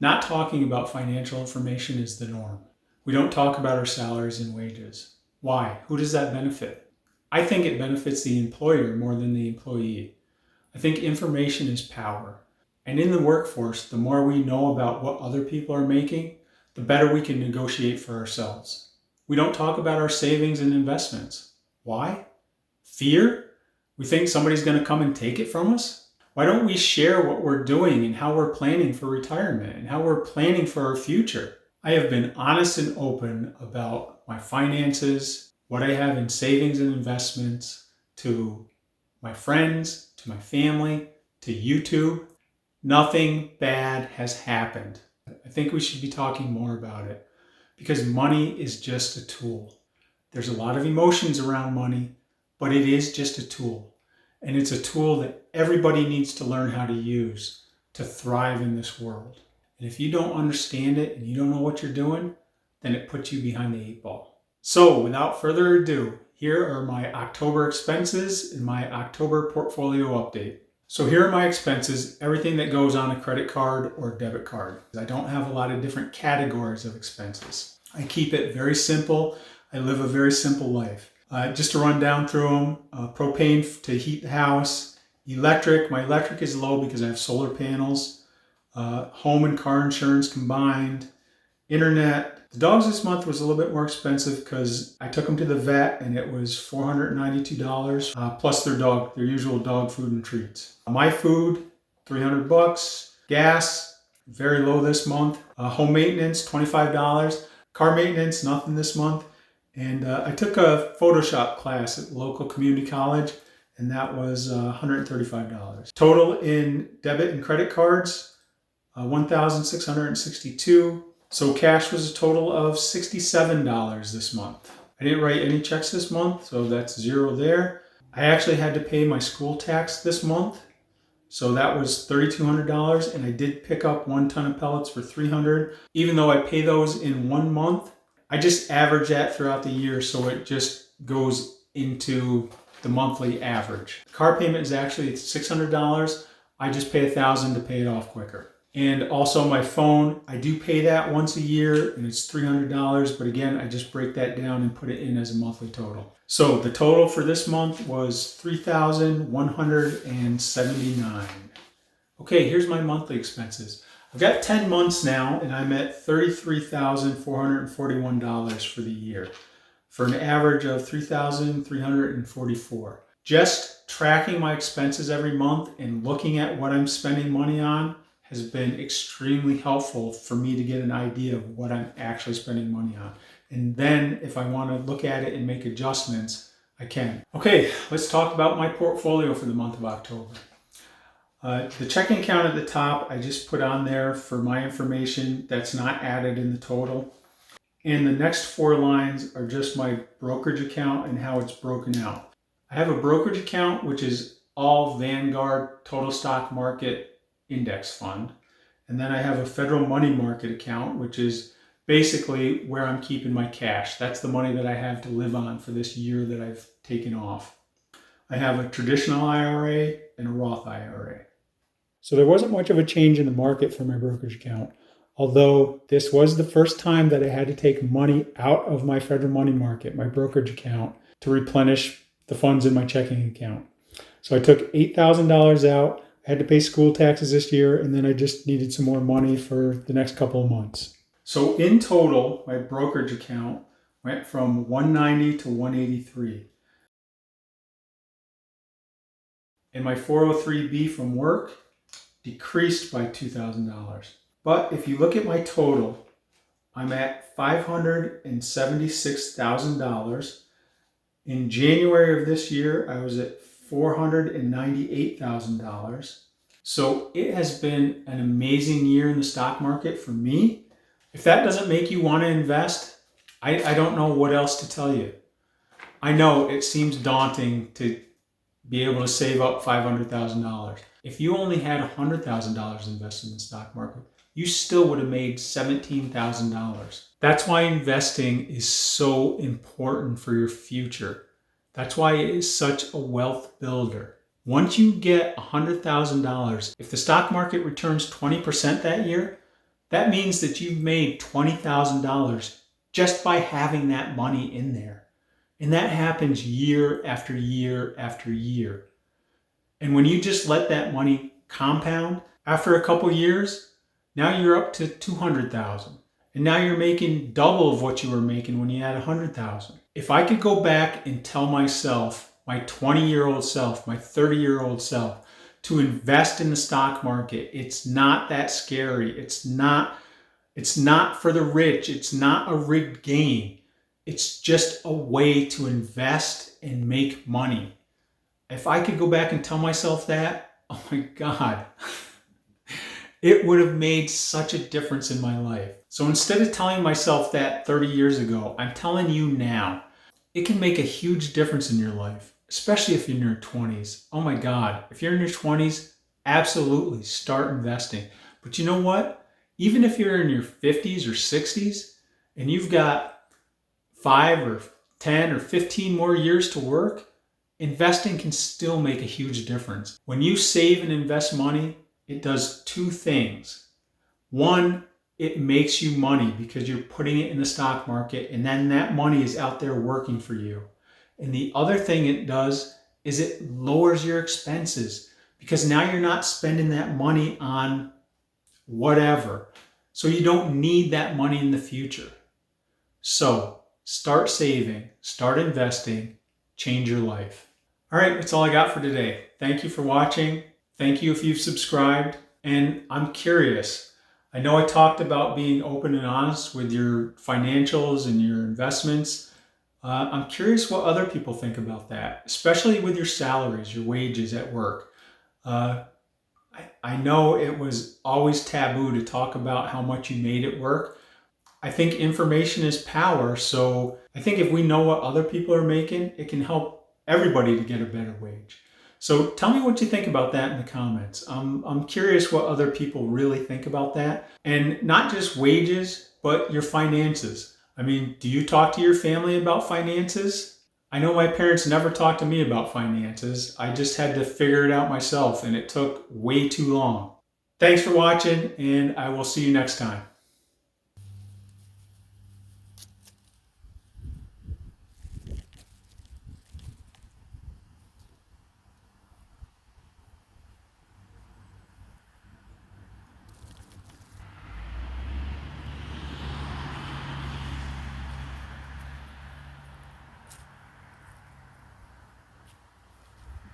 Not talking about financial information is the norm. We don't talk about our salaries and wages. Why? Who does that benefit? I think it benefits the employer more than the employee. I think information is power. And in the workforce, the more we know about what other people are making, the better we can negotiate for ourselves. We don't talk about our savings and investments. Why? Fear? We think somebody's going to come and take it from us? Why don't we share what we're doing and how we're planning for retirement and how we're planning for our future? I have been honest and open about my finances, what I have in savings and investments, to my friends, to my family, to YouTube. Nothing bad has happened. I think we should be talking more about it because money is just a tool. There's a lot of emotions around money, but it is just a tool. And it's a tool that everybody needs to learn how to use to thrive in this world. And if you don't understand it and you don't know what you're doing, then it puts you behind the 8 ball. So without further ado, here are my October expenses and my October portfolio update. So here are my expenses, everything that goes on a credit card or debit card. I don't have a lot of different categories of expenses. I keep it very simple. I live a very simple life. Just to run down through them, propane to heat the house, electric. My electric is low because I have solar panels, home and car insurance combined, internet. The dogs this month was a little bit more expensive because I took them to the vet and it was $492 plus their usual dog food and treats. My food, $300. Gas, very low this month. Home maintenance, $25. Car maintenance, nothing this month. And I took a Photoshop class at the local community college, and that was $135. Total in debit and credit cards, $1,662. So cash was a total of $67 this month. I didn't write any checks this month, so that's zero there. I actually had to pay my school tax this month, so that was $3,200, and I did pick up 1 ton of pellets for $300. Even though I pay those in 1 month, I just average that throughout the year, so it just goes into the monthly average. The car payment is actually $600. I just pay $1,000 to pay it off quicker. And also my phone, I do pay that once a year, and it's $300. But again, I just break that down and put it in as a monthly total. So the total for this month was $3,179. Okay, here's my monthly expenses. I've got 10 months now, and I'm at $33,441 for the year, for an average of $3,344. Just tracking my expenses every month and looking at what I'm spending money on has been extremely helpful for me to get an idea of what I'm actually spending money on. And then if I want to look at it and make adjustments, I can. Okay, let's talk about my portfolio for the month of October. The checking account at the top, I just put on there for my information. That's not added in the total. And the next 4 lines are just my brokerage account and how it's broken out. I have a brokerage account, which is all Vanguard Total Stock Market Index Fund. And then I have a federal money market account, which is basically where I'm keeping my cash. That's the money that I have to live on for this year that I've taken off. I have a traditional IRA and a Roth IRA. So there wasn't much of a change in the market for my brokerage account, although this was the first time that I had to take money out of my federal money market, my brokerage account, to replenish the funds in my checking account. So I took $8,000 out. I had to pay school taxes this year, and then I just needed some more money for the next couple of months. So in total, my brokerage account went from $190 to $183. And my 403B from work decreased by $2,000. But if you look at my total, I'm at $576,000. In January of this year, I was at $498,000. So it has been an amazing year in the stock market for me. If that doesn't make you want to invest, I don't know what else to tell you. I know it seems daunting to be able to save up $500,000. If you only had $100,000 invested in the stock market, you still would have made $17,000. That's why investing is so important for your future. That's why it is such a wealth builder. Once you get $100,000, if the stock market returns 20% that year, That means that you've made $20,000 just by having that money in there. And that happens year after year after year. And when you just let that money compound, after a couple years, now you're up to 200,000. And now you're making double of what you were making when you had 100,000. If I could go back and tell myself, my 20-year-old self, my 30-year-old self, to invest in the stock market, it's not that scary. It's not for the rich. It's not a rigged game. It's just a way to invest and make money. If I could go back and tell myself that, oh my God, it would have made such a difference in my life. So instead of telling myself that 30 years ago, I'm telling you now, it can make a huge difference in your life, especially if you're in your 20s. Oh my God, if you're in your 20s, absolutely start investing. But you know what? Even if you're in your 50s or 60s and you've got 5 or 10 or 15 more years to work, investing can still make a huge difference. When you save and invest money, it does two things. One, it makes you money because you're putting it in the stock market, and then that money is out there working for you. And the other thing it does is it lowers your expenses because now you're not spending that money on whatever. So you don't need that money in the future. So start saving, start investing, change your life. All right, that's all I got for today. Thank you for watching. Thank you if you've subscribed. And I'm curious. I know I talked about being open and honest with your financials and your investments. I'm curious what other people think about that, especially with your salaries, your wages at work. I know it was always taboo to talk about how much you made at work. I think information is power. So I think if we know what other people are making, it can help everybody to get a better wage. So tell me what you think about that in the comments. I'm curious what other people really think about that. And not just wages, but your finances. I mean, do you talk to your family about finances? I know my parents never talked to me about finances. I just had to figure it out myself, and it took way too long. Thanks for watching, and I will see you next time.